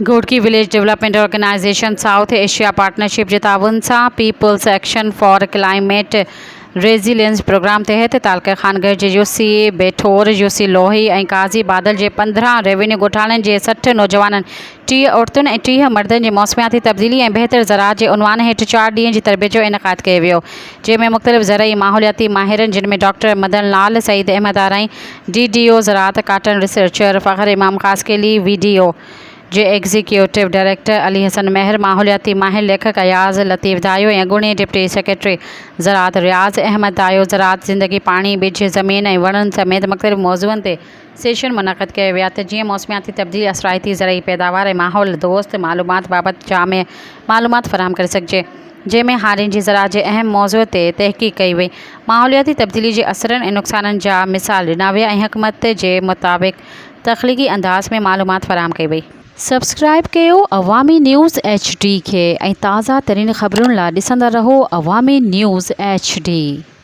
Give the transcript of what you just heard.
घोड़की village development organization South Asia partnership जे ताउन सां people's action for climate resilience program तहत तालका खानगढ़ जे यूसी बेठोर यूसी लोही ऐं काज़ी बादल जे 15 रेवेन्यू ॻोठाणनि जे 60 नौजवाननि 30 औरतुनि ऐं 30 मर्दनि जे मौसमियाती तब्दीली ऐं बहितर ज़राअत जे उनवान हेठि 4 ॾींहनि जी तरबियत जो इनेकाद कयो वियो, जंहिंमें मुख़्तलिफ़ ज़रई माहौलियाती माहिरनि जिनमें डॉक्टर मदन लाल सईद अहमद आरई DDO ज़राअत काटन रिसर्चर फ़खर इमाम ख़ासकेली VDO जे एग्जीक्यूटिव डायरेक्टर अली हसन मेहर माहौलियाती माहिर लेखक अयाज़ लतीफ़ दायो ऐं अॻूणे डिप्टी सेक्रेटरी ज़राअत रियाज़ अहमद दायो ज़राअत ज़िंदगी पाणी बिज ज़मीन ऐं वणनि समेत मुख़्तलिफ़ मौज़ूअनि ते सेशन मुनक़द कया विया त जीअं मौसमियाती तब्दीली असराइती ज़रई पैदावार ऐं माहौल दोस्त मालूमात बाबति जामे मालूमात फ़राहम करे सघिजे, जंहिंमें हारियुनि जी ज़राअत जे अहम मौज़ूअ ते तहक़ीक़ कई वई। माहौलियाती तब्दीली जे असरनि ऐं नुक़साननि जा मिसाल ॾिना विया ऐं हुकूमत जे मुताबिक़ तख़लीक़ी अंदाज़ में मालूमात फ़राहम कई वई। सब्सक्राइब कयो अवामी न्यूज़ HD खे ऐं ताज़ा तरीन ख़बरुनि लाइ ॾिसंदा रहो अवामी न्यूज़ HD।